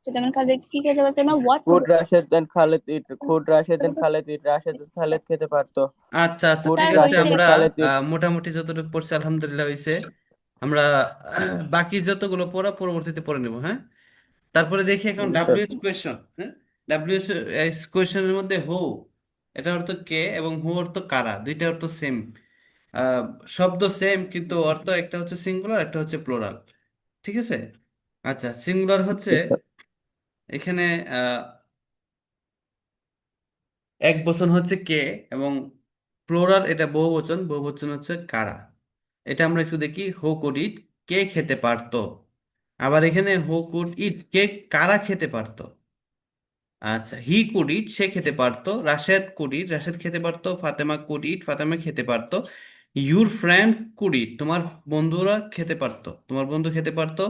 রাশেদ এবং খালিদ কি খেতে পারতো না? What Could Rashid and Khalid eat? Could Rashid and Khalid eat? Rashid and Khalid খেতে পারতো। আচ্ছা আচ্ছা, Could ঠিক স্যার আছে, Rashid হয়েছে। and আমরা Khalid eat? মোটামুটি যতটুকু পড়ছি আলহামদুলিল্লাহ হয়েছে। আমরা বাকি যতগুলো পড়া পরবর্তীতে পড়ে নেব, হ্যাঁ। তারপরে দেখি এখন জি স্যার। ডাব্লিউএইচ কোয়েশ্চন, হ্যাঁ। ডাব্লিউএইচ কোয়েশ্চনের মধ্যে হু, এটা অর্থ কে, এবং হু অর্থ কারা, দুইটা অর্থ সেম। আহ, শব্দ সেম, কিন্তু অর্থ একটা হচ্ছে সিঙ্গুলার, একটা হচ্ছে প্লোরাল। ঠিক আছে। আচ্ছা, সিঙ্গুলার হচ্ছে জি স্যার। এখানে এক বচন হচ্ছে কে, এবং প্লোরাল এটা বহুবচন, বহুবচন হচ্ছে কারা। এটা আমরা একটু দেখি, হু কুড ইট, কে খেতে পারতো। আবার এখানে হু কুড ইট, কে কারা খেতে পারতো। আচ্ছা, হি কুড ইট, সে খেতে পারতো। রাশেদ কুড ইট, রাশেদ খেতে পারতো। ফাতেমা কুড ইট, ফাতেমা খেতে পারতো। ইউর ফ্রেন্ড কুড ইট, তোমার বন্ধুরা খেতে পারতো, তোমার বন্ধু খেতে পারতো।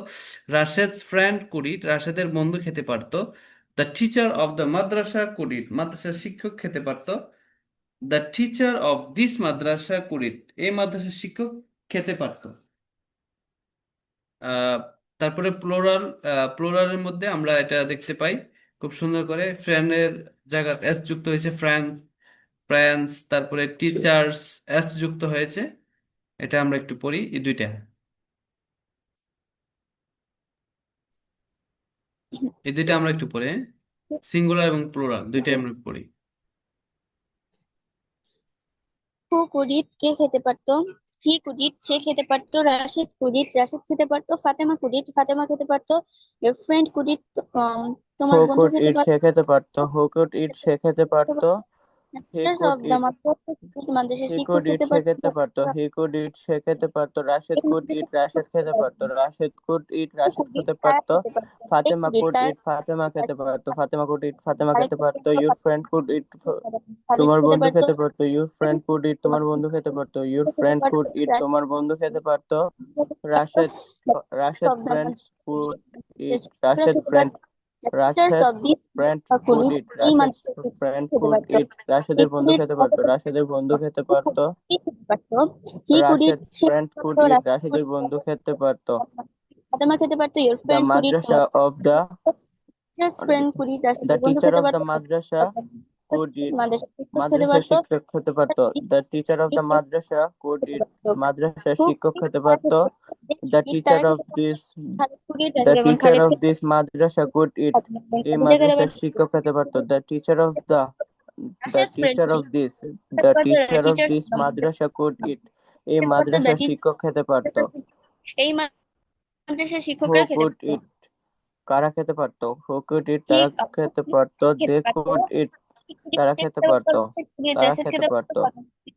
রাশেদ ফ্রেন্ড কুড ইট, রাশেদের বন্ধু খেতে পারতো। The teacher of the madrasa could eat, মাদ্রাসার শিক্ষক খেতে পারতো। The teacher of this madrasa could eat, এই মাদ্রাসার শিক্ষক খেতে পারতো। আহ, তারপরে প্লোরাল, প্লোরালের মধ্যে আমরা এটা দেখতে পাই খুব সুন্দর করে, ফ্রেন্ডের জায়গা এস যুক্ত হয়েছে, ফ্রেন্ডস, ফ্রেন্ডস। তারপরে টিচার্স, এস যুক্ত হয়েছে। এটা আমরা একটু পড়ি এই দুইটা, এই দুইটা আমরা একটু পড়ি, সিঙ্গুলার এবং প্লুরাল দুইটাই জি। আমরা পড়ি। হু কুড ইট, কে খেতে পারতো? হি কুড ইট, সে খেতে পারতো। রাশিদ কুড ইট, রাশিদ খেতে পারতো। ফাতেমা কুড ইট, ফাতেমা খেতে পারতো। Your friend could it, Who তোমার বন্ধু could খেতে eat? পারতো। সে খেতে পারতো। Who could eat? সে খেতে পারতো। He teachers could of the eat. মাদ্রাসার He শিক্ষক could eat. খেতে সে পারতো। খেতে পারতো। He could eat. সে খেতে পারতো। Rashid could eat. রাশেদ খেতে পারতো। Rashid could eat. Who Rashed could eat, খেতে তারা পারতো। খেতে পারতো। They Fatema could eat, could তারা eat. ফাতেমা খেতে পারতো। Fatema could eat. ফাতেমা খালিদ খেতে খেতে পারতো। পারতো। Your friend could eat. Khalid তোমার খেতে বন্ধু পারতো। খেতে পারতো। Your friend could eat. তোমার বন্ধু খেতে পারতো। Your খেতে friend পারতো। could eat. তোমার বন্ধু খেতে পারতো। Rashed Rashed of the friends could eat. মাদ্রাসা রাশেদ খেতে friend পারতো। Teachers Rashed of this friend could could it, eat. এই রাশেদ মাদ্রাসা friend খেতে could পারতো। eat. হি রাশেদের কুড বন্ধু ইট, খেতে পারতো। রাশেদের বন্ধু খেতে পারতো। খেতে পারতো। He could eat, Rashed say friend খেতে could পারতো। eat. রাশিদ কুড রাশেদের বন্ধু খেতে পারতো। ফাতেমা খেতে পারতো। ইয়োর The ফ্রেন্ড কুড ইট, তোমার madrasa of the teachers friend could eat, the রাশিদের বন্ধু teacher খেতে of the পারতো। madrasa could eat. মাদ্রাসা শিক্ষক খেতে মাদ্রাসা পারতো। শিক্ষক খেতে পারতো। The teacher of the madrasa could eat. মাদ্রাসার হু শিক্ষক কুড ইট, খেতে তারা পারতো। খেতে পারতো। They could The eat, teacher তারা of খেতে পারতো। this Khalid could eat, the Rashid এবং teacher খালিদ of খেতে this madrasa could eat. এই পারতো। খেতে মাদ্রাসার পারতো। শিক্ষক খেতে পারতো। The Rashed friend teacher could of it, this খেতে the পারতো। teacher of teachers this madrasa could eat. এই খেতে পারতো। দ্য মাদ্রাসার টিচার শিক্ষক খেতে পারতো। এই মাদ্রাসার Who শিক্ষকরা খেতে could পারতো। eat? কারা খেতে পারতো? Who could eat? হি তারা খেতে পারতো। খেতে They পারতো। could eat. হি কুড ইট, তারা সে খেতে খেতে পারতো। পারতো। রাশেদ কুড ইট, তারা রাশেদ খেতে খেতে পারতো। পারতো।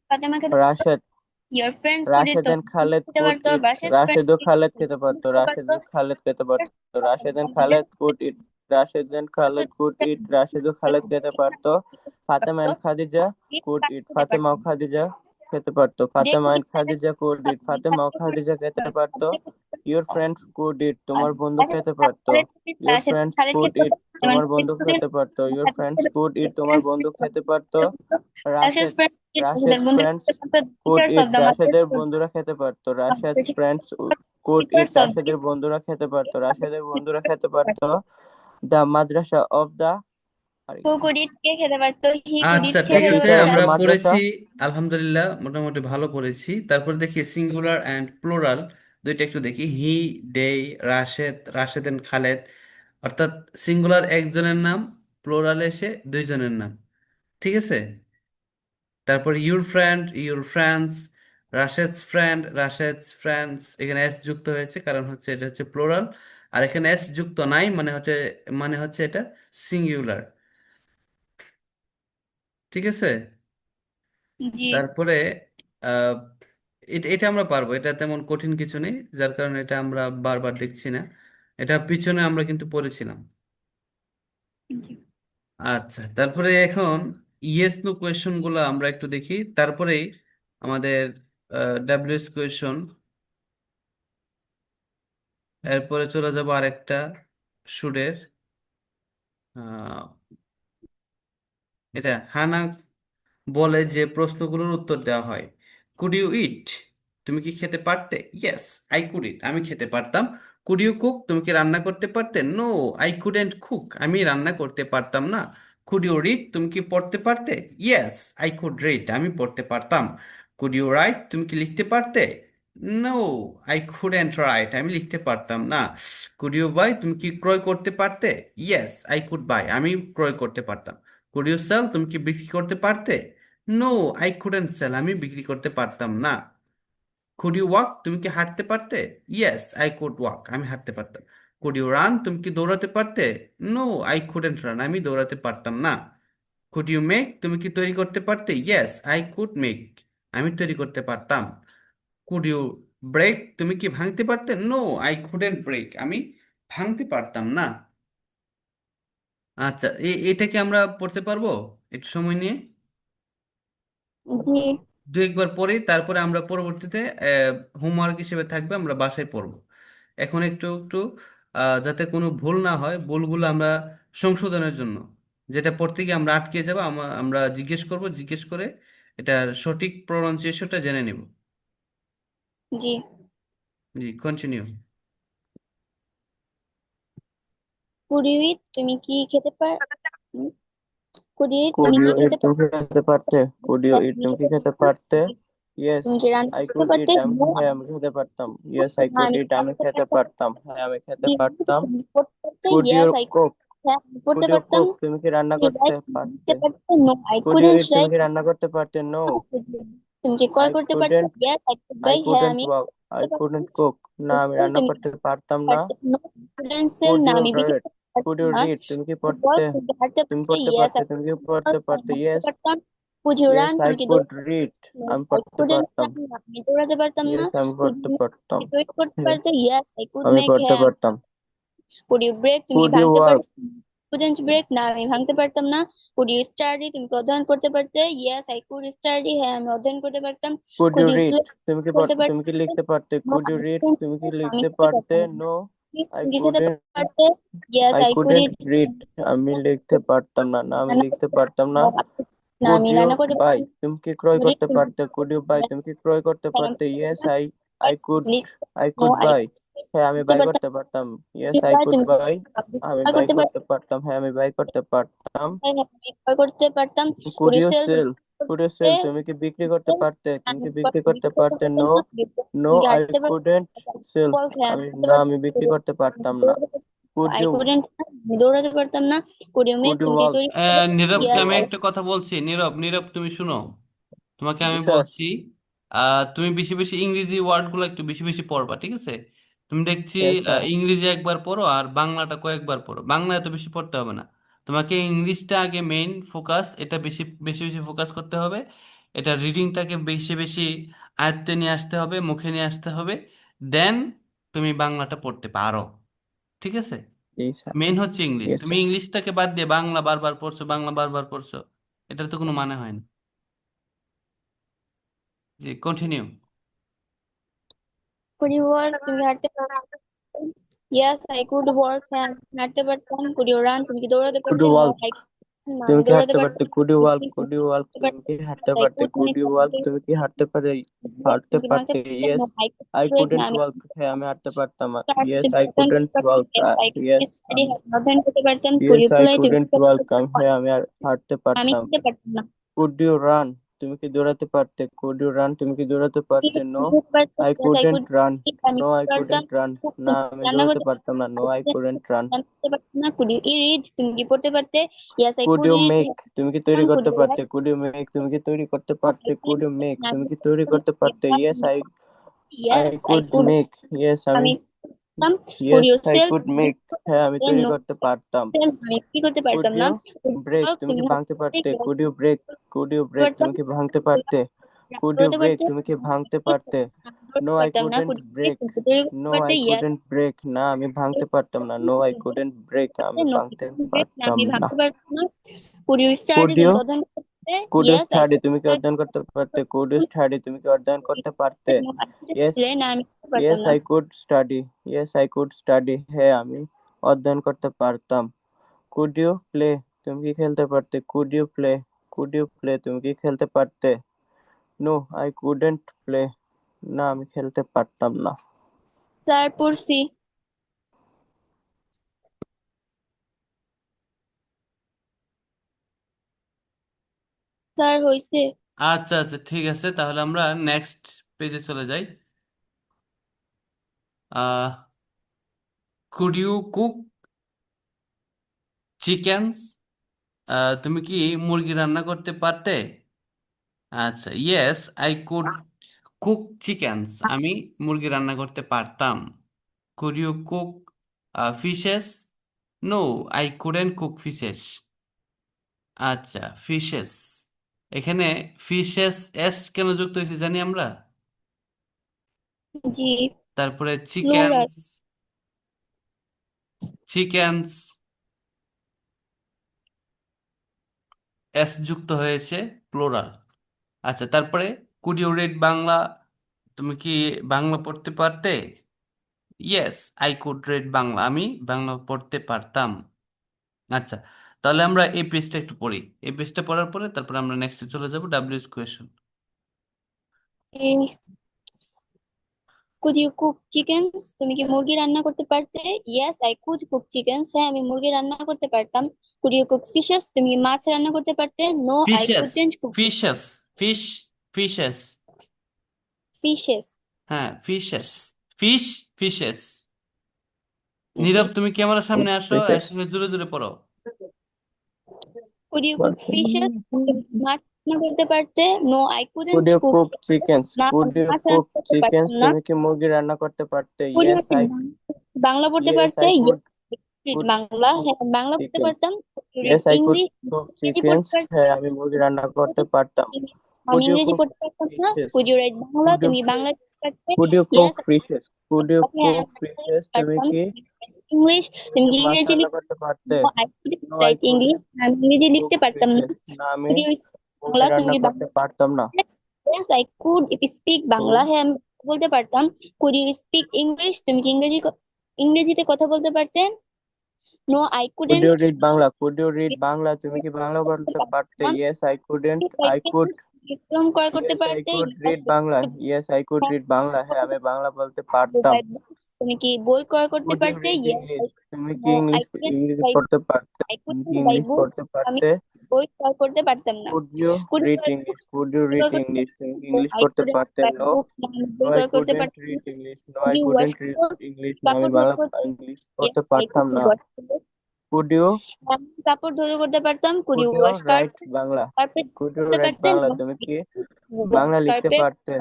ফাতেমা খেতে পারতো। Rashed your friends could eat, Rashed তোমার and Khaled খেতে could পারতো। eat. রাশেদ ফ্রেন্ড রাশেদ ও কুড ইট খালেদ খেতে পারতো। খেতে রাশেদ পারতো। ও খালেদ খেতে পারতো। Rashed and Khaled could eat. Rashed and Khaled could eat. Rashed ও খালেদ খেতে পারতো। Fatema and Khadija could eat. খেতে ফাতেমা পারতো। ও খাদিজা খেতে পারতো। They Fatema could and eat, Khadija could eat. Fatema ও খাদিজা খেতে পারতো। Your friends could eat. তোমার বন্ধু রাশেদ খেতে পারতো। Your Rashed friends Khalid could খেতে eat. পারতো। এবং তোমার খালিদ বন্ধু কুড ইট, খেতে পারতো। Your friends could eat. তোমার বন্ধু খেতে পারতো। রাশেদ রাশেদ ফ্রেন্ড রাশেদ বন্ধুরা ফ্রেন্ডস খেতে পারতো। Could teachers of eat. The রাশেদের বন্ধুরা খেতে পারতো। Rashed friends could eat. Teachers of রাশেদের বন্ধুরা খেতে পারতো। রাশেদের বন্ধুরা খেতে পারতো। The madrasa of the who could eat, কে খেতে পারতো। হি কুড আচ্ছা, ইট, সে দ্য ঠিক খেতে আছে, টিচার পারতো। অফ দ্য আমরা মাদ্রাসা। পড়েছি আলহামদুলিল্লাহ, মোটামুটি ভালো পড়েছি। তারপর দেখি সিঙ্গুলার অ্যান্ড প্লুরাল, দুইটা একটু দেখি। হি, দে, রাশেদ, রাশেদ এন্ড খালেদ, অর্থাৎ সিঙ্গুলার একজনের নাম, প্লুরালে এসে দুইজনের নাম। ঠিক আছে। তারপর your friend, your friends, Rashed's friend, Rashed's friends, এখানে এস যুক্ত হয়েছে কারণ হচ্ছে এটা হচ্ছে প্লুরাল। আর এখানে এস যুক্ত নাই, মানে হচ্ছে এটা সিঙ্গুলার। ঠিক আছে। জি। তারপরে আহ, এটা আমরা পারবো, এটা তেমন কঠিন কিছু নেই, যার কারণে এটা আমরা বারবার দেখছি না। এটা পিছনে আমরা কিন্তু পড়েছিলাম। আচ্ছা, তারপরে এখন ইয়েস নো কোয়েশ্চন গুলো আমরা একটু দেখি, তারপরেই আমাদের ডাব্লিউএস কোয়েশ্চন, এরপরে চলে যাবো আরেকটা সুরের। আহ, এটা হানা বলে যে প্রশ্নগুলোর উত্তর দেওয়া হয়। কুড ইউ ইট, তুমি কি খেতে পারতে? ইয়েস, আই কুড ইট, আমি খেতে পারতাম। কুড ইউ কুক, তুমি কি রান্না করতে পারতে? নো, আই কুডেন্ট কুক, আমি রান্না করতে পারতাম না। কুড ইউ রিড, তুমি কি পড়তে পারতে? ইয়েস, আই কুড রিড, আমি পড়তে পারতাম। কুড ইউ রাইট, তুমি কি লিখতে পারতে? নো, আই কুডেন্ট রাইট, আমি লিখতে পারতাম না। কুড ইউ বাই, তুমি কি ক্রয় করতে পারতে? ইয়েস, আই কুড বাই, আমি ক্রয় করতে পারতাম। কুড ইউ সেল, তুমি কি বিক্রি করতে পারতে? নো, আই কুডেন্ট সেল, আমি বিক্রি করতে পারতাম না। কুড ইউ ওয়াক, তুমি কি হাঁটতে পারতে? ইয়েস, আই কুড ওয়াক, আমি হাঁটতে পারতাম। কুড ইউ রান, তুমি কি দৌড়াতে পারতে? নো, আই কুডেন্ট রান, আমি দৌড়াতে পারতাম না। কুড ইউ মেক, তুমি কি তৈরি করতে পারতে? ইয়েস, আই কুড মেক, আমি তৈরি করতে পারতাম। কুড ইউ ব্রেক, তুমি কি ভাঙতে পারতে? নো, আই কুডেন্ট ব্রেক, আমি ভাঙতে পারতাম না। আচ্ছা, এটা কি আমরা পড়তে পারবো একটু সময় নিয়ে? জি। দু একবার পড়ি, তারপরে আমরা পরবর্তীতে হোমওয়ার্ক হিসেবে থাকবে, আমরা বাসায় পড়বো। এখন একটু একটু যাতে কোনো ভুল না হয়, ভুলগুলো আমরা সংশোধনের জন্য, যেটা পড়তে গিয়ে আমরা আটকে যাবো, আমরা জিজ্ঞেস করব, জিজ্ঞেস করে এটার সঠিক প্রনাউন্সিয়েশনটা জেনে নেব। জি। জি, কন্টিনিউ। কুড ইউ ইট, তুমি কি খেতে পার কুড ইউ ইট, কুড তুমি ইউ কি ইট, খেতে তুমি পারো? কি খেতে পারতে? কুড ইউ ইট, তুমি তুমি কি খেতে খেতে পারো? পারতে? ইয়েস, তুমি কি রান্না আই করতে কুড পারতে? ইট, আমি নো, হ্যাঁ আমি খেতে পারতাম। ইয়েস, আই না কুড আমি ইট, রান্না আমি করতে খেতে পারতাম। পারতাম। হ্যাঁ আমি খেতে তুমি পারতাম। পড়তে পারতে? Could you yes I cook, হ্যাঁ আমি পড়তে কুড ইউ পারতাম। কুক, তুমি কি রান্না কি করতে রাইট, পারতে? লিখতে পারতে? No, I could you couldn't eat, তুমি রাইট। কি রান্না করতে পারতে? নো, তুমি কি ক্রয় আই করতে পারতে? Couldn't, yes I could I buy, হ্যাঁ কুডেন্ট আমি ওয়াক, আই করতে পারতাম। কুডেন্ট কুক, না আমি সেল, রান্না তুমি করতে পারতাম না। পারতে? নো, কুডেন্ট সেল, কুড না ইউ আমি বিক্রি রাইট, করতে কুড পারতাম ইউ না। রিড, তুমি কি বল, পড়তে? তুমি কি হাঁটতে তুমি পারতে? পড়তে ইয়েস পারতে, আই তুমি কি পড়তে পারতে? হাঁটতে ইয়েস, পারতাম। Could you run, yes I তুমি কি কুড দৌড়াতে রিড, পারতে? আমি আই পড়তে কুডেন্ট পারতাম। রান, আমি দৌড়াতে পারতাম না। ইয়েস, আমি কুড পড়তে ইউ পারতাম। তৈরি করতে Yes, পারতে? ইয়েস আই কুড আমি মেক, পড়তে হ্যাঁ আমি। পারতাম। কুড ইউ ব্রেক, তুমি কি কুড ইউ ভাঙতে ওয়ার্ক, পারতে? কুডেন্ট ব্রেক, না আমি ভাঙতে পারতাম না। কুড ইউ স্টাডি, তুমি কি অধ্যয়ন করতে পারতে? ইয়েস আই কুড স্টাডি, হ্যাঁ আমি অধ্যয়ন করতে পারতাম। Could could you you read, play, তুমি খেতে তুমি কি পারতে? লিখতে পারতে? No, could you I read, couldn't, তুমি কি আমি লিখতে খেতে পারতে? পারতাম না। নো, আই তুমি কি খেতে কুডেন্ট, পারতে? Yes I I could couldn't it. Read, আমি লিখতে পারতাম না। না আমি রান্না লিখতে করতে পারতাম না। না কুড আমি ইউ রান্না করতে বাই, পারতাম। তুমি কি ক্রয় কুড ইট, করতে পারতে? কুড ইউ বাই, তুমি কি ক্রয় করতে হ্যাঁ আমি পারতে? করতে ইয়েস পারতাম। I could, I no, could I buy, হ্যাঁ আমি করতে বাই পারতাম। করতে পারতাম। ইয়েস আই ভাই কুড তুমি বাই, আমি ক্রয় বাই করতে করতে পারতাম। পারতাম। হ্যাঁ আমি বাই করতে পারতাম। হ্যাঁ, হ্যাঁ, আমি ক্রয় করতে পারতাম। Could could you you sell, sell, could you sell, তুমি কি বিক্রি করতে পারতে? তুমি আমি কি বিক্রি করতে বিক্রি করতে পারতে? পারতাম নো, না। নো তুমি কি আই হাঁটতে পারতাম? কুডেন্ট সেল, বল, হ্যাঁ আমি আমি হাঁটতে না আমি বিক্রি করতে পারতাম না। পারতাম। কুড আই ইউ, কুডেন্ট, আমি দৌড়াতে পারতাম না। Could you make, could you তুমি কি ওয়াক, তৈরি করতে? নীরবকে ইয়েস আমি আই। একটা কথা বলছি, নীরব, নীরব তুমি শুনো, তোমাকে জি আমি স্যার। বলছি, তুমি বেশি বেশি ইংরেজি ওয়ার্ড গুলো একটু বেশি বেশি পড়বা, ঠিক আছে? তুমি দেখছি ইয়েস স্যার। ইংরেজি একবার পড়ো আর বাংলাটা কয়েকবার পড়ো, বাংলা এত বেশি পড়তে হবে না। তোমাকে ইংলিশটা আগে মেইন ফোকাস, এটা বেশি বেশি বেশি ফোকাস করতে হবে। এটা রিডিংটাকে বেশি বেশি আয়ত্তে নিয়ে আসতে হবে, মুখে নিয়ে আসতে হবে, দেন তুমি বাংলাটা পড়তে পারো, ঠিক আছে? জি স্যার। মেন হচ্ছে ইংলিশ, ইয়েস তুমি স্যার। ইংলিশটাকে বাদ দিয়ে বাংলা বারবার পড়ছো, বাংলা বারবার পড়ছো, এটার তো কোনো মানে হয় না। জি, কন্টিনিউ। কুড ইউ ওয়ার্ক, তুমি কি হাঁটতে পারতাম? ইয়েস আই কুড ওয়ার্ক, হ্যাঁ আমি হাঁটতে পারতাম। কুড ইউ রান, তুমি কি দৌড়াতে কুড পারতে? ইউ নো ওয়াক, আই, না তুমি আমি কি দৌড়াতে হাঁটতে পারতাম পারতে? না। Could you Could walk, you could you walk, হাঁটতে তুমি পারতে? কি হাঁটতে আই পারতে? Could could make, you walk, তুমি কি হাঁটতে পারে? হাঁটতে তুমি কি ভাঙতে পারতে? পারতে? Yes no I could I break, না কুডেন্ট আমি ওয়াক, হ্যাঁ আমি হাঁটতে পারতাম। start, ইয়েস তুমি আই অধ্যয়ন করতে কুডেন্ট পারতে? Walk, yes I could yes study, অধ্যয়ন করতে পারতাম। Could yes you I play, তুমি কুডেন্ট খেলতে ওয়াক, পারতে? হ্যাঁ আমি হাঁটতে আমি পারতাম। খেলতে পারতাম না। কুড ইউ রান, তুমি কি দৌড়াতে পারতে? কুড ইউ রান, তুমি কি দৌড়াতে তুমি পারতে? নো খেলতে পারতে? I yes I couldn't could, run, আমি নো আই খেলতে পারতাম। কুডেন্ট রান, তুমি না আমি রান্না দৌড়াতে করতে পারতাম না। No I couldn't run. করতে পারতাম না। কুড ইউ রিড, তুমি কি পড়তে পারতে? Yes I could could you read, make, তুমি কি তৈরি কুড করতে ইউ পারতে? রাইট, কুড ইউ মেক, তুমি কি তৈরি করতে আই পারতে? কুড কুড, ইউ মেক, আমি তুমি কি করতে তৈরি করতে পারতে? ইয়েস পারতাম। I, I yes I could could, make, yes আমি, আমি করতাম। Could yes you I sell, could make, হ্যাঁ আমি তৈরি করতে পারতাম। আমি কি করতে কুড পারতাম না। ইউ ব্রেক, তুমি তুমি কি ভাঙতে পারতে? করতে could you break, could you break, পারতাম। তুমি কি ভাঙতে পারতে? কুড ইউ দৌড়াতে ব্রেক, পারতে? তুমি কি ভাঙতে পারতে? নো দৌড়াতে আই পারতাম না। কুডেন্ট কুড ইউ ব্রেক, তুমি তৈরি করতে নো পারতে? আই ইয়েস কুডেন্ট ব্রেক, না আমি ভাঙতে পারতাম না। নো আই কুডেন্ট ব্রেক, আমি ভাঙতে পারতাম আমি না। ভাবতে পারতাম না। Could you could study, you, তুমি কি অধ্যয়ন করতে পারতে? Could you yes I study, could তুমি কি স্টাডি, অধ্যয়ন করতে পারতে? কুড ইউ স্টাডি, তুমি কি অধ্যয়ন করতে পারতে? ইয়েস, না আমি করতে পারতাম ইয়েস না। I could study, yes I could study, হ্যাঁ আমি অধ্যয়ন করতে পারতাম। কুড ইউ প্লে, তুমি কি খেলতে পারতে? Could you play, could you play, তুমি কি খেলতে পারতে? নো আই কুডেন্ট প্লে, না আমি খেলতে পারতাম না। স্যার পড়ছি। স্যার হয়েছে। আচ্ছা আচ্ছা, ঠিক আছে, তাহলে আমরা নেক্সট পেজে চলে যাই। Ah could you cook chickens? তুমি কি মুরগি রান্না করতে পারতে? আচ্ছা, yes I could cook chickens, আমি মুরগি রান্না করতে পারতাম। Could you cook fishes? No, I couldn't cook fishes. আচ্ছা, ফিশেস, এখানে ফিশেস এস কেন যুক্ত হয়েছে জানি আমরা। জি, তারপরে প্লুরাল। চিকেনস, চিকেনস এস যুক্ত হয়েছে, প্লোরাল। আচ্ছা, তারপরে কুড ইউ রিড বাংলা? তুমি কি বাংলা পড়তে পারতে? Yes I could read Bangla, আমি বাংলা পড়তে পারতাম। আচ্ছা, তাহলে আমরা এই পেজটা একটু পড়ি। এই পেজটা পড়ার পরে তারপরে আমরা নেক্সটে চলে যাব, WS question. Could you cook chickens? তুমি কি মুরগি রান্না করতে পারতে? Yes I could cook chickens. হ্যাঁ, আমি মুরগি রান্না করতে পারতাম। Could you cook fishes? তুমি কি মাছ রান্না করতে পারতে? No I fishes, couldn't cook fishes, fish, fishes, fishes. হ্যাঁ ফিশেস, ফিশ, ফিশেস। জি। নীরব, তুমি ক্যামেরার সামনে আসো, Fishes. এসে জোরে জোরে পড়ো। Could you cook fishes? তুমি Could কি মাছ রান্না করতে পারতে? No I couldn't you cook cook fishes. chickens? না, Could আমি you মাছ রান্না cook করতে chickens? পারতাম না। তুমি কি মুরগি রান্না করতে পারতে? কুড ইউ বাংলা পড়তে Yes, পারতে? I could yes could Bangla, cook হ্যাঁ বাংলা পড়তে chickens. পারতাম। Yes, I could English? cook ইংরেজি chickens. পড়তে পারতে? হ্যাঁ, আমি মুরগি রান্না করতে পারতাম। আমি Could you ইংরেজি cook পড়তে পারতাম না। fishes? Could you write Bangla? Could you তুমি বাংলা লিখতে পারতে? could you yes, cook fishes? Could you হ্যাঁ cook আমি বাংলা fishes? লিখতে পারতাম। ইংলিশ? তুমি তুমি কি কি মাছ ইংরেজি রান্না লিখতে করতে পারতে? I could No, I right could English, আমি ইংরেজি cook লিখতে পারতাম না। fishes. না, আমি কুড ইউ মুরগি বাংলা? তুমি রান্না কি করতে বাংলা? পারতাম না। Yes I could speak Bangla, Could হ্যাঁ আমি বলতে পারতাম। Could you speak English? তুমি কি ইংরেজিতে কথা বলতে পারতে? No I Could you couldn't read Bangla? Could you read Bangla? তুমি কি বাংলা বলতে বলতে পারতে? পারতাম। Yes, I couldn't. I could. Vikram ক্রয় করতে Yes, I পারতে? could Yes, read Bangla. Yes, I could read Bangla. হ্যাঁ, আমি বাংলা বলতে পারতাম। তুমি কি বই ক্রয় করতে Could you পারতে? read yes English? তুমি কি নো আই ইংলিশ কুডেন্ট ইংরেজি বাই পড়তে পারতে? আই তুমি কি কুডেন্ট বাই ইংলিশ বুকস। পড়তে আমি পারতে? বই ক্রয় করতে পারতাম না। Could you could read English? Could you read ক্রয় করতে English? তুমি কি ইংলিশ আই পড়তে কুডেন্ট পারতে? Buy No. বুকস, আমি No, বই I ক্রয় করতে couldn't পারতাম read না। English. No, could I you wash couldn't read English. না, আমি কাপড় ধুতে বাংলা করতে? ইংলিশ ইয়েস পড়তে আই পারতাম কুড না। ওয়াশ। Could you আমি কাপড় ধুতে করতে পারতাম। Could you Could you wash write Bangla? Carpet Could you করতে write পারতেন? Bangla? তুমি কি বাংলা ওয়াশ লিখতে কার্পেট পারতে?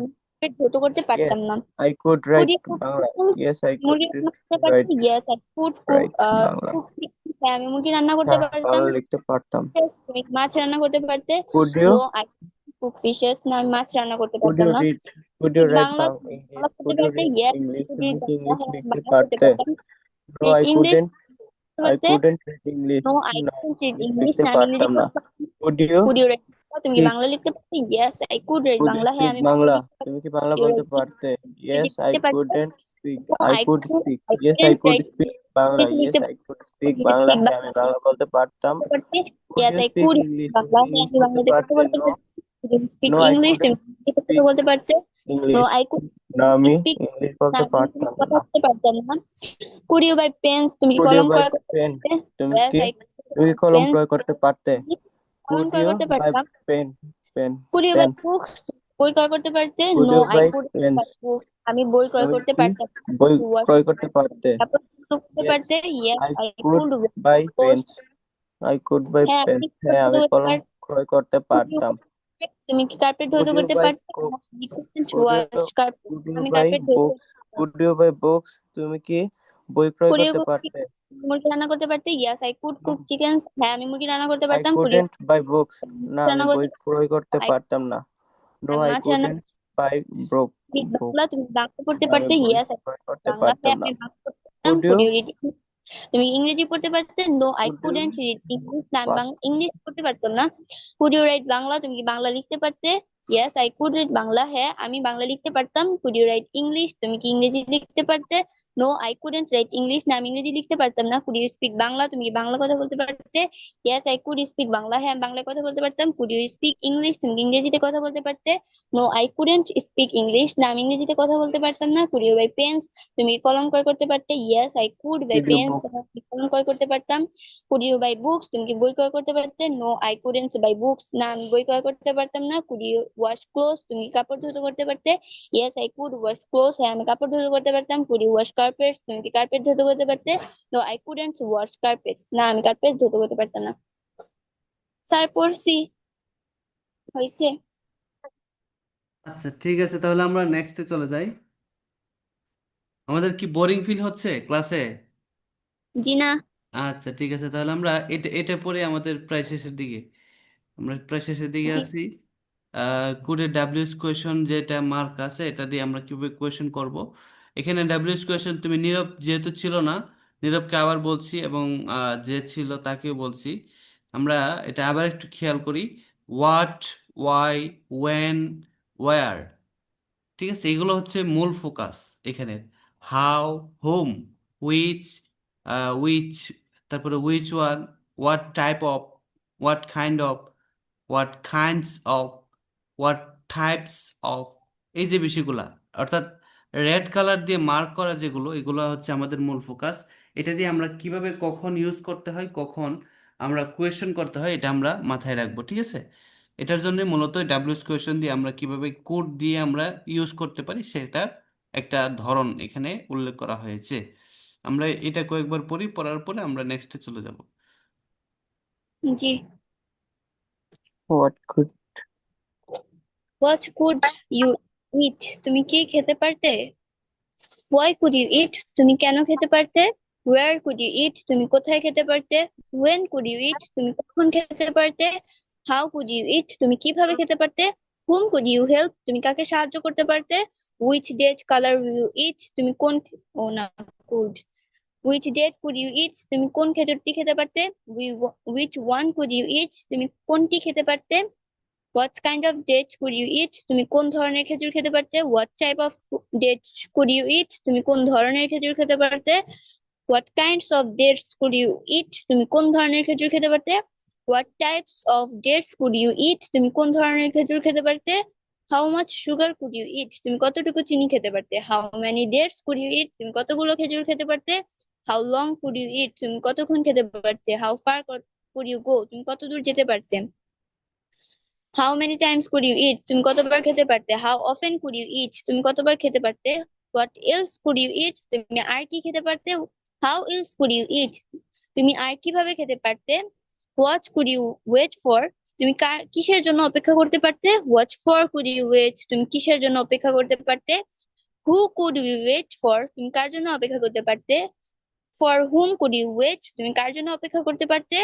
ধুতে করতে Yes, পারতাম না। I could could write you cook Bangla. Chickens? Yes, I could মুরগি রান্না করতে পারতেন? write yes I could cook write Bangla. Cook. হ্যাঁ আমি মুরগি রান্না করতে হ্যাঁ, পারতাম। ভালো লিখতে পারতাম। Yes, তুমি মাছ রান্না করতে পারতে? Could no you I cook fishes. না, আমি মাছ রান্না করতে could পারতাম you না। read Could you write Bangla English? Bangla করতে Could you পারতে? read yes English? তুমি কি বাংলা, ইংলিশ হ্যাঁ লিখতে বাংলা করতে পারতে? পারতাম। No, I English couldn't. করতে I পারতে? couldn't read English. No I না, কুডন্ট রিড ইংলিশ ইংলিশ। লিখতে না, আমি ইংরেজি পারতাম না। পড়তে পারতাম। Could you could you write? তুমি কি speak বাংলা লিখতে পারতে? Yes I could write Could you Bangla, হ্যাঁ speak আমি বাংলা Bangla? লিখতে তুমি কি বাংলা পারতাম। বলতে পারতে? ইংরেজি Yes, I লিখতে পারতাম। couldn't speak. No I I could could speak. I Yes, I couldn't could write speak Bangla. ইংরেজি Yes, লিখতে I could speak পারতাম। Bangla. স্পিক হ্যাঁ, আমি বাংলা বাংলা বলতে পারতাম। করতে পারতে? Could yes you I speak could English? তুমি বাংলা, কি হ্যাঁ ইংলিশ আমি বলতে বাংলাতে কথা পারতে? বলতে No. পারতে। Speak No, I English? তুমি couldn't ইংরেজিতে কথা speak বলতে পারতে? No English. আই কুড না, আমি স্পিক। ইংলিশ না, বলতে আমি পারতাম ইংরেজিতে কথা না। বলতে পারতাম না। Could you buy pens? তুমি কি Could you কলম buy ক্রয় করতে pen? পারতে? তুমি ইয়েস কি আই তুমি কি কলম পেন্স ক্রয় করতে পারতে? কলম Could ক্রয় you করতে buy পারতাম। pen? Pen. Could you buy Pen. Books? বই ক্রয় করতে পারতে? Could no you I buy could pens? Buy books. আমি বই ক্রয় তুমি করতে কি পারতাম না। বই ওয়াশ ক্রয় করতে পারতে? কাপড় ধুতে Yes, পারতে? Yes I I could could buy wash. pens. I could buy হ্যাঁ pens. আপনি হ্যাঁ, আমি করতে কলম পারতেন। ক্রয় করতে পারতাম। তুমি কি কার্পেট ধৌত Could you করতে buy পারতে? books? Could wash you carpet. could you আমি buy কার্পেট ধৌত books? Could you buy books? তুমি কি বই ক্রয় কুড়িয়ে করতে পারতে? মুরগি রান্না করতে পারতে? Yes I could cook No, chicken. হ্যাঁ আমি মুরগি রান্না করতে I পারতাম। কুড়িয়ে couldn't buy books. না, আমি রান্না করতে বই ক্রয় করতে আই পারতাম না। No, I মাছ রান্না couldn't buy book. বাংলা, তুমি বাংলা পড়তে আমি পারতে? বই ইয়েস ক্রয় করতে বাংলা, পারতাম হ্যাঁ না। আমি বাংলা পড়তে পারতাম। Could you কুড়িয়ে রিড? তুমি ইংরেজি পড়তে পারতে? No I could couldn't you read English. না আমি fast ইংলিশ পড়তে পারতাম না। Could you write Bangla? তুমি কি বাংলা লিখতে পারতে? Yes, I could read Bangla. হ্যাঁ, আমি বাংলা লিখতে পারতাম। Could you write English? তুমি কি ইংরেজি লিখতে পারতে? No, I couldn't write English। না, আমি ইংরেজি লিখতে পারতাম না। Could you speak Bangla? তুমি কি বাংলা কথা বলতে পারতে? Yes, I could speak Bangla. হ্যাঁ, আমি বাংলায় কথা বলতে পারতাম। Could you speak English? তুমি কি ইংরেজিতে কথা বলতে পারতে? No, I couldn't speak English। না, আমি ইংরেজিতে কথা বলতে পারতাম না। Could you buy pens? তুমি কি কলম ক্রয় করতে পারতে? Yes, I could buy could you pens। Book আমি কলম ক্রয় করতে পারতাম। Could you buy books? তুমি কি বই ক্রয় করতে পারতে? No, I couldn't buy books। না, আমি বই ক্রয় করতে পারতাম না। Could you wash clothes? তুমি কি কাপড় ধুতে করতে পারতে? Yes, I could wash clothes। হ্যাঁ, আমি কাপড় ধুতে করতে পারতাম। Could you wash carpets? তুমি কি কার্পেট ধুতে করতে পারতে? No, I couldn't wash carpets। না, আমি কার্পেট ধুতে করতে পারতাম না। স্যার, পড়ছি, হয়েছে। আচ্ছা ঠিক আছে, তাহলে আমরা নেক্সটে চলে যাই। আমাদের কি বোরিং ফিল হচ্ছে ক্লাসে? জি না। আচ্ছা ঠিক আছে, তাহলে আমরা এটা এটা পরে আমাদের প্রায় শেষের দিকে, আমরা প্রায় শেষের দিকে জি। আছি। কুড়ে ডাব্লিউএস কোয়েশন যেটা মার্ক আছে এটা দিয়ে আমরা কিভাবে কোয়েশন করব। এখানে ডাব্লিউএস কোয়েশন তুমি নীরব যেহেতু ছিল না, নীরবকে আবার বলছি এবং যে ছিল তাকেও বলছি। আমরা এটা আবার একটু খেয়াল করি। হোয়াট, ওয়াই, ওয়েন, ওয়্যার, ঠিক আছে, এগুলো হচ্ছে মূল ফোকাস এখানে। হাউ, হোম, হুইচ, উইচ, তারপরে which one, what type of, what kind of, what kinds of, what types of, এই যে বিষয়গুলা, অর্থাৎ রেড কালার দিয়ে মার্ক করা যেগুলো, এগুলো হচ্ছে আমাদের মূল ফোকাস। এটা দিয়ে আমরা কিভাবে কখন ইউজ করতে হয়, কখন আমরা কোয়েশ্চেন করতে হয়, এটা আমরা মাথায় রাখবো, ঠিক আছে। এটার জন্য মূলত ডাব্লিউএস কোয়েশ্চেন দিয়ে আমরা কিভাবে কোড দিয়ে আমরা ইউজ করতে পারি সেটার একটা ধরন এখানে উল্লেখ করা হয়েছে। আমরা এটা কয়েকবার পড়ি, পড়ার পরে আমরা নেক্সটে চলে যাব। জি। What could What could you eat? তুমি কি খেতে পারতে? Why could you eat? তুমি কেন খেতে পারতে? Where could you eat? তুমি কোথায় খেতে পারতে? When could you eat? তুমি কখন খেতে পারতে? How could you eat? তুমি কিভাবে খেতে পারতে? Whom could you help? তুমি কাকে সাহায্য করতে পারতে? Which date color will you eat? তুমি কোন, ও না, could। Which date could you eat? তুমি কোন খেজুরটি খেতে পারতে? Which one could you eat? তুমি কোনটি খেতে পারতে? What kind of date could you eat? তুমি কোন ধরনের খেজুর খেতে পারতে? What type of date could you eat? তুমি কোন ধরনের খেজুর খেতে পারতে? What kinds of dates could you eat? তুমি কোন ধরনের খেজুর খেতে পারতে? What types of dates could you eat? তুমি কোন ধরনের খেজুর খেতে পারতে? How much sugar could you eat? তুমি কতটুকু চিনি খেতে পারতে? How many dates could you eat? তুমি কতগুলো খেজুর খেতে পারতে? How long could you eat? তুমি কতক্ষণ খেতে পারতে? How far could you go? তুমি কত দূর যেতে পারতে? How many times could you eat? তুমি কতবার খেতে পারতে? How often could you eat? তুমি কতবার খেতে পারতে? What else could you eat? তুমি আর কি খেতে পারতে? How else could you eat? তুমি আর কিভাবে খেতে পারতে? What could you wait for? তুমি কিসের জন্য অপেক্ষা করতে পারতে? What for could you wait? তুমি কিসের জন্য অপেক্ষা করতে পারতে? Who could we wait for? তুমি কার জন্য অপেক্ষা করতে পারতে? For whom could you wait? তুমি কার জন্য অপেক্ষা করতে পারতে?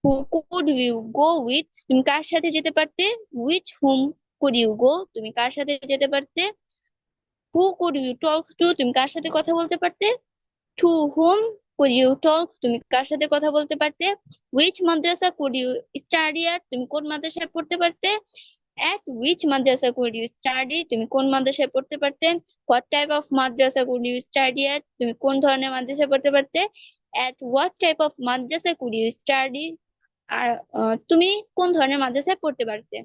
Who could you go with? তুমি কার সাথে যেতে পারতে? With whom could you go? তুমি কার সাথে যেতে পারতে? Who could you talk to? তুমি কার সাথে কথা বলতে পারতে? To whom could you talk? তুমি কার সাথে কথা বলতে পারতে? Which madrasa could you study at? তুমি কোন মাদ্রাসায় পড়তে পারতে? At which madrasa could you study? তুমি কোন মাদ্রাসায় পড়তে পারতে? What type of madrasa could you study at? তুমি কোন ধরনের মাদ্রাসায় পড়তে পারতে? At what type of madrasa could you study? আর তুমি কোন ধরনের মাদ্রাসায় পড়তে পারতে?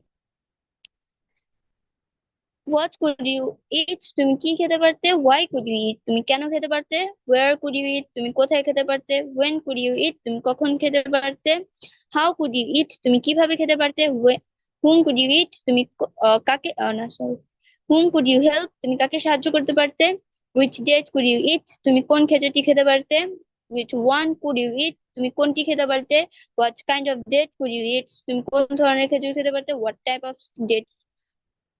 What could you eat? তুমি কি খেতে পারতে? Why could you eat? তুমি কেন খেতে পারতে? Where could you eat? তুমি কোথায় খেতে পারতে? When could you eat? তুমি কখন খেতে পারতে? How could you eat? তুমি কিভাবে খেতে পারতে? Whom could you eat? তুমি কাকে, না sorry, Whom could you help? তুমি কাকে সাহায্য করতে পারতে? Which date could you eat? তুমি কোন খেজুরটি খেতে পারতে? Which one could you eat? তুমি কোনটি খেতে পারতে? What kind of date could you eat? তুমি কোন ধরনের খেজুর খেতে পারতে? What type of date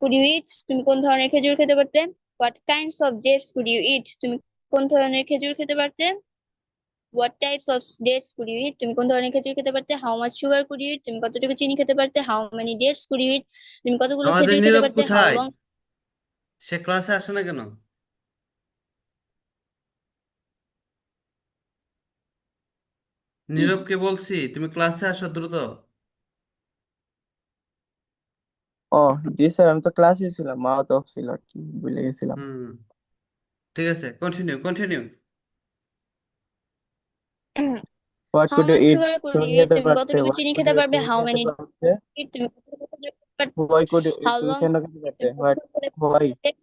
could you eat? তুমি কোন ধরনের খেজুর খেতে পারতে? What kinds of dates could you eat? তুমি কোন ধরনের খেজুর খেতে পারতে? What types of dates could you eat? তুমি কোন ধরনের খেজুর খেতে পারতে? How much sugar could you eat? তুমি কতটুকু চিনি খেতে পারতে? How many dates could you eat? তুমি কতগুলো আমাদের খেজুর খেতে নীরব পারতে? How কোথায়? long? সে ক্লাসে আসে না কেন? নীরবকে বলছি তুমি ক্লাসে আসো দ্রুত। ও জি স্যার, আমি তো ক্লাসে ছিলাম, মাউথ অফ ছিল আর কি, ভুলে গেছিলাম। হুম, ঠিক আছে, continue continue. What how could you much eat, sugar could তুমি ইউ কি ইট, খেতে তুমি পারতে? কতটুকু হোয়াট চিনি কুড খেতে ইউ ইট, পারবে? তুমি হাউ খেতে মেনি পারতে? তুমি why could you eat, how তুমি লং কেন খেতে পারতে? তুমি হোয়াট, কতক্ষণ খেতে হোয়াই, পারবে?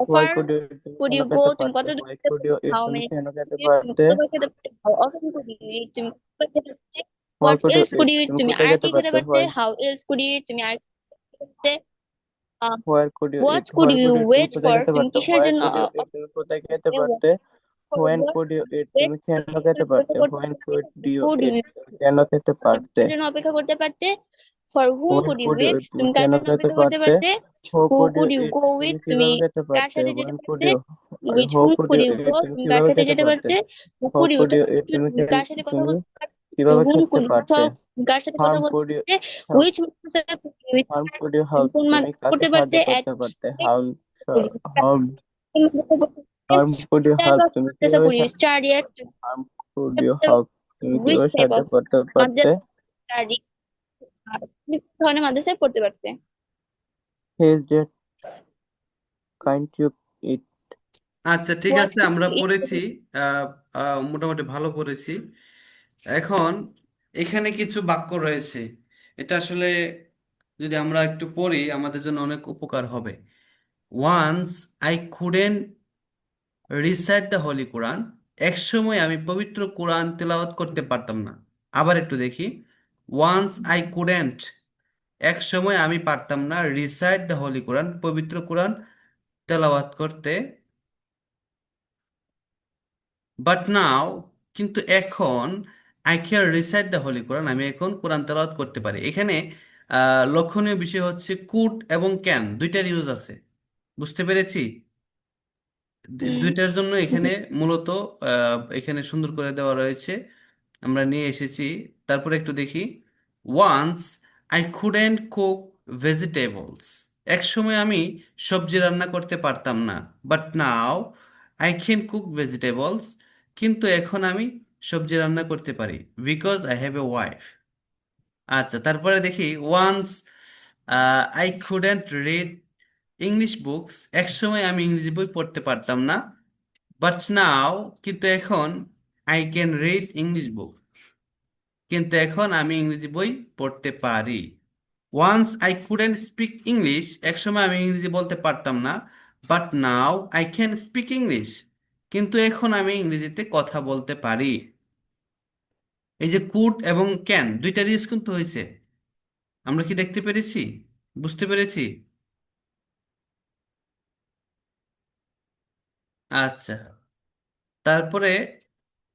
Why offer could you eat, তুমি কুড কেন ইউ গো, খেতে তুমি পারতে? কতদূর হোয়াই খেতে কুড পারবে? ইউ ইট, হাউ তুমি মেনি কেন খেতে তুমি পারতে? কতবার খেতে পারবে? How often could you eat, তুমি কতবার খেতে পারবে? Why what could you else could eat, you eat, তুমি তুমি কোথায় আর খেতে কি খেতে পারতে? পারতে? Why, how else could you eat, তুমি আর কি খেতে পারতে? Where could you what eat, could where you could you eat, তুমি ওয়েট কোথায় ফর, খেতে তুমি পারতে? কিসের হোয়াই জন্য কুড ইউ ইট, তুমি কোথায় খেতে পারতে? For when what could you eat, wait তুমি কেন খেতে পারতে? When could you could eat, you, তুমি কেন খেতে পারতে? কিসের জন্য অপেক্ষা করতে পারতে? For whom when could you could you wait, eat, তুমি তুমি কার কেন জন্য খেতে অপেক্ষা করতে পারতে? পারতে? Who who could you could you eat, go তুমি উইথ, তুমি কিভাবে খেতে কার পারতে? সাথে যেতে হোয়েন কুড পারতে? You, with who whom could could you you eat, go, তুমি তুমি কার কিভাবে সাথে খেতে যেতে পারতে? পারতে? হু হো could you could you talk eat, to, তুমি তুমি কার সাথে কথা তুমি বলতে পারতে? টু কিভাবে হুম খেতে কুড ইউ পারতে? টক, তুমি কার সাথে কথা হার্ম বলতে কুড ইউ, পারতে? হুইচ মানুষের সাথে হার্ম কুড ইউ তুমি হেল্প, কোন তুমি মানুষ কাকে করতে সাহায্য পারতে? অ্যাট করতে পারতে? Harm, could you harm, harm could you type help, of তুমি মাদ্রাসা কিভাবে could you study at? Harm could you help, তুমি হুইচ কিভাবে টাইপ সাহায্য অফ করতে পারতে? মাদ্রাসা স্টাডি? তুমি কোন ধরনের মাদ্রাসায় পড়তে পারতে? He is dead, kind you eat. আচ্ছা, ঠিক হোয়াট আছে, কুড আমরা ইউ পড়েছি। মোটামুটি ভালো পড়েছি। এখন এখানে কিছু বাক্য রয়েছে, এটা আসলে যদি আমরা একটু পড়ি আমাদের জন্য অনেক উপকার হবে। Once I couldn't recite the holy Quran, এক সময় আমি পবিত্র কোরআন তেলাওয়াত করতে পারতাম না। আবার একটু দেখি। ওয়ান্স আই কুডেন্ট, এক সময় আমি পারতাম না, রিসাইট দ্য হোলি কোরআন, পবিত্র কোরআন তেলাওয়াত করতে, বাট নাও, কিন্তু এখন, I can recite the holy Quran, আমি এখন কোরআন তেলাওয়াত করতে পারি। এখানে লক্ষণীয় বিষয় হচ্ছে কুড এবং ক্যান দুইটার ইউজ আছে, বুঝতে পেরেছি? হুম, দুইটার জন্য জি। এখানে মূলত এখানে সুন্দর করে দেওয়া রয়েছে, আমরা নিয়ে এসেছি। তারপরে একটু দেখি। Once I couldn't cook vegetables, এক সময় আমি সবজি রান্না করতে পারতাম না, but now I can cook vegetables, কিন্তু এখন আমি সবজি রান্না করতে পারি, because I have a wife. আচ্ছা, তারপরে দেখি। Once I couldn't read English books, এক সময় আমি ইংরেজি বই পড়তে পারতাম না, বাট নাও, কিন্তু এখন, I can read English book, কিন্তু এখন আমি ইংরেজি বই পড়তে পারি। Once I couldn't speak English, এক সময় আমি ইংরেজি বলতে পারতাম না, but now I can speak English, কিন্তু এখন আমি ইংরেজিতে কথা বলতে পারি। এই যে কুড এবং ক্যান দুইটার ইউজ কিন্তু হয়েছে, আমরা কি দেখতে পেরেছি? বুঝতে পেরেছি? আচ্ছা, তারপরে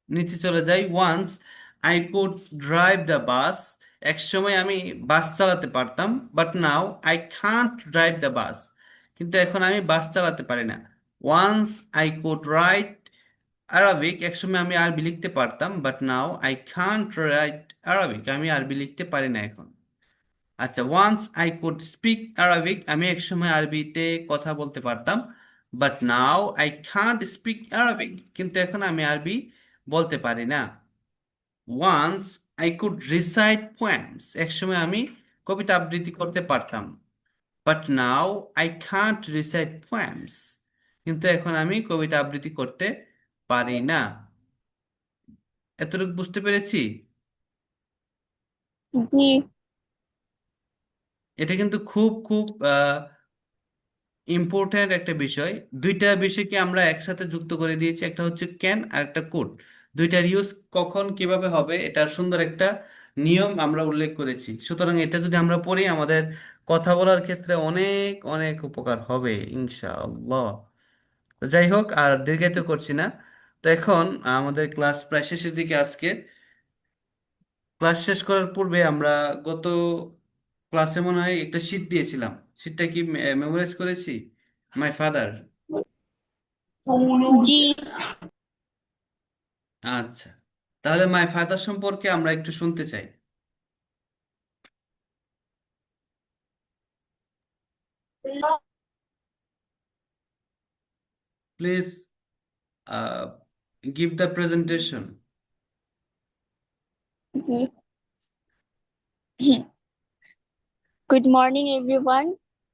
নিচে চলে যাই। Once I could drive the bus, এক সময় আমি বাস চালাতে পারতাম, but now I can't drive the bus, কিন্তু এখন আমি বাস চালাতে পারি না। Once I could write Arabic, এক সময় আমি আরবি লিখতে পারতাম, but now I can't write Arabic, আমি আরবি লিখতে পারি না এখন। আচ্ছা, once I could speak Arabic, আমি এক সময় আরবিতে কথা বলতে পারতাম, but now I Kant speak Arabic, কিন্তু এখন আমি আরবি বলতে পারি না। Once I could recite poems, এক সময় আমি কবিতা আবৃত্তি করতে পারতাম, but now I can't recite poems, কিন্তু এখন আমি কবিতা আবৃত্তি করতে পারি না। এতটুকু বুঝতে পেরেছি? জি। এটা কিন্তু খুব খুব ইম্পর্ট্যান্ট একটা বিষয়। দুইটা বিষয়কে আমরা একসাথে যুক্ত করে দিয়েছি, একটা হচ্ছে ক্যান আর একটা কুড। দুইটার ইউজ কখন কিভাবে হবে এটার সুন্দর একটা নিয়ম আমরা উল্লেখ করেছি। সুতরাং এটা যদি আমরা পড়ি আমাদের কথা বলার ক্ষেত্রে অনেক অনেক উপকার হবে ইনশাআল্লাহ। তো যাই হোক, আর দীর্ঘায়িত করছি না। তো এখন আমাদের ক্লাস প্রায় শেষের দিকে আজকে। ক্লাস শেষ করার পূর্বে আমরা গত ক্লাসে মনে হয় একটা শীট দিয়েছিলাম, শীটটা কি মেমোরাইজ করেছি? My father. জি। আচ্ছা, তাহলে মাই ফাদার সম্পর্কে আমরা একটু শুনতে চাই। Please give the presentation. জি। Good morning, everyone.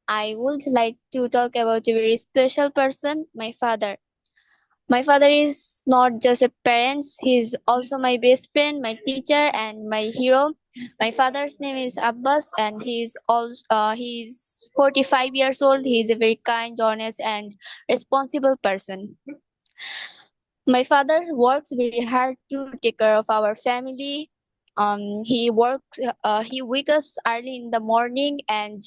I would like to talk about a very special person, my father. My father is not just a parent, he is also my best friend, my teacher, and my hero. My father's name is Abbas, and he is 45 years old. He is a very kind, honest, and responsible person. My father works very hard to take care of our family. He wakes up early in the morning and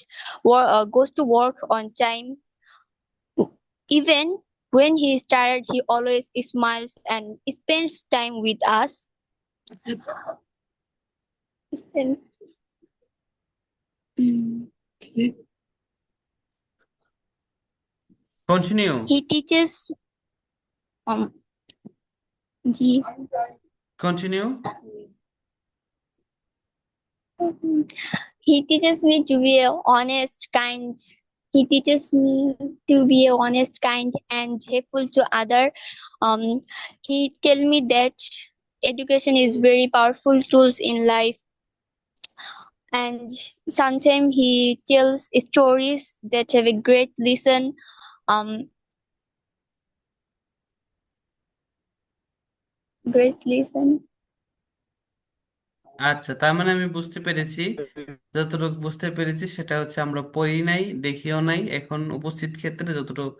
goes to work on time. Even when he is tired, he always smiles and spends time with us. Spend- Mm. Continue. He teaches um the Continue. he teaches me to be a honest, kind. He teaches me to be a honest, kind, and helpful to other. Um, he tell me that education is very powerful tools in life, and sometimes he tells stories that have a great lesson. Um, great lesson. আচ্ছা, তার মানে আমি বুঝতে পেরেছি, যতটুকু বুঝতে পেরেছি সেটা হচ্ছে আমরা পড়ি নাই, দেখিও নাই, এখন উপস্থিত ক্ষেত্রে যতটুকু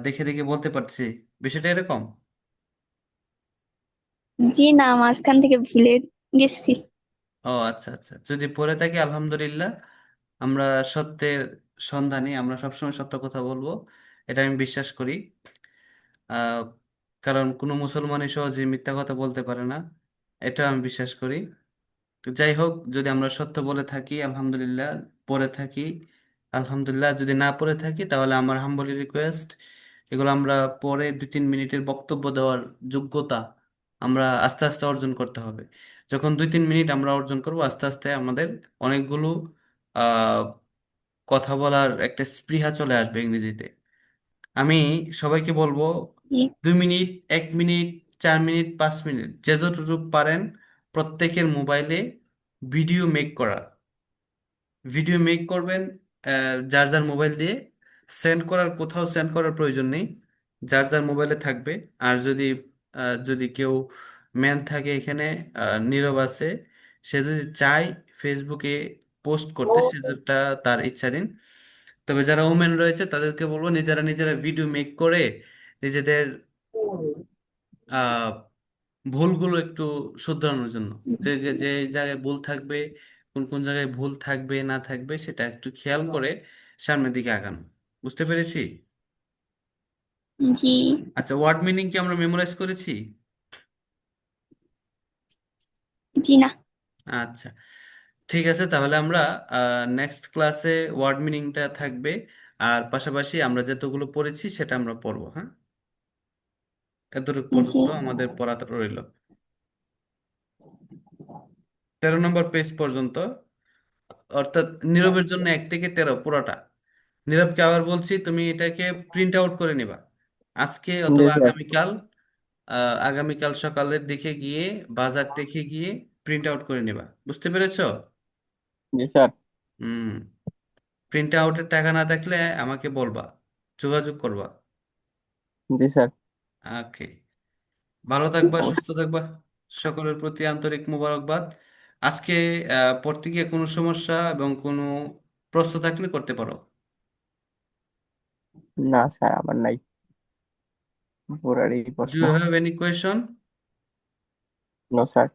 দেখে দেখে বলতে পারছি, বিষয়টা এরকম। জি না, মাঝখান থেকে ভুলে গেছি। ও আচ্ছা আচ্ছা, যদি পড়ে থাকি আলহামদুলিল্লাহ, আমরা সত্যের সন্ধানী, আমরা সবসময় সত্য কথা বলবো, এটা আমি বিশ্বাস করি। আহ কারণ কোনো মুসলমানই সহজে মিথ্যা কথা বলতে পারে না, এটা আমি বিশ্বাস করি। তো যাই হোক, যদি আমরা সত্য বলে থাকি আলহামদুলিল্লাহ, পড়ে থাকি আলহামদুলিল্লাহ, যদি না পড়ে থাকি তাহলে আমার হাম্বলি রিকোয়েস্ট, এগুলো আমরা পরে 2-3 মিনিটের বক্তব্য দেওয়ার যোগ্যতা আমরা আস্তে আস্তে অর্জন করতে হবে। যখন 2-3 মিনিট আমরা অর্জন করব, আস্তে আস্তে আমাদের অনেকগুলো আহ কথা বলার একটা স্পৃহা চলে আসবে ইংরেজিতে। আমি সবাইকে বলবো, জি 2 মিনিট, 1 মিনিট, 4 মিনিট, 5 মিনিট, যে যতটুকু পারেন প্রত্যেকের মোবাইলে ভিডিও মেক করা, ভিডিও মেক করবেন, যার যার মোবাইল দিয়ে সেন্ড করার, কোথাও সেন্ড করার প্রয়োজন নেই, যার যার মোবাইলে থাকবে। আর যদি কেউ ম্যান থাকে এখানে, নীরব আছে, সে যদি চায় ফেসবুকে পোস্ট করতে, সেটা তার ইচ্ছাধীন। তবে যারা ওমেন রয়েছে তাদেরকে বলবো নিজেরা নিজেরা ভিডিও মেক করে নিজেদের আহ ভুলগুলো একটু শুধরানোর জন্য, যে যে যে জায়গায় ভুল থাকবে, কোন কোন জায়গায় ভুল থাকবে না থাকবে সেটা একটু খেয়াল করে সামনের দিকে আগানো। বুঝতে পেরেছি? জি আচ্ছা, ওয়ার্ড মিনিং কি আমরা মেমোরাইজ করেছি? জি না। আচ্ছা, ঠিক আছে, তাহলে আমরা নেক্সট ক্লাসে ওয়ার্ড মিনিংটা থাকবে, আর পাশাপাশি আমরা যতগুলো পড়েছি সেটা আমরা পড়বো। হ্যাঁ, এতটুকু জি পর্যন্ত আমাদের পড়াটা রইল, 13 নম্বর পেজ পর্যন্ত, অর্থাৎ নীরবের জন্য 1 থেকে 13 পুরোটা। নীরবকে আবার বলছি, তুমি এটাকে প্রিন্ট আউট করে নিবা আজকে জি অথবা স্যার। আগামীকাল, আগামীকাল সকালের দিকে গিয়ে, বাজার থেকে গিয়ে প্রিন্ট আউট করে নিবা। বুঝতে পেরেছো? জি স্যার। হুম, প্রিন্ট আউটের টাকা না থাকলে আমাকে বলবা, যোগাযোগ করবা। জি স্যার। ওকে, ভালো থাকবা, সুস্থ অবশ্যই। থাকবা, সকলের প্রতি আন্তরিক মোবারকবাদ। আজকে পড়তে গিয়ে কোনো সমস্যা এবং কোনো প্রশ্ন থাকলে করতে পারো। না স্যার, আমার নাই, পুরারই ডু প্রশ্ন। You have any question? No sir.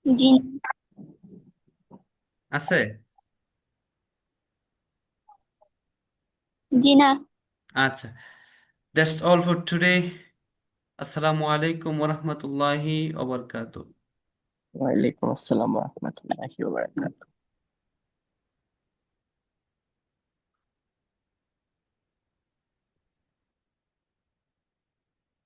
জি আছে? জি না। আচ্ছা, দ্যাটস অল ফর টুডে। আসসালামু আলাইকুম ওরহমতুল্লাহি ওবরকাতুহ। ওয়ালাইকুম আসসালাম রহমতুল্লাহি ওয়া বারাকাতুহু।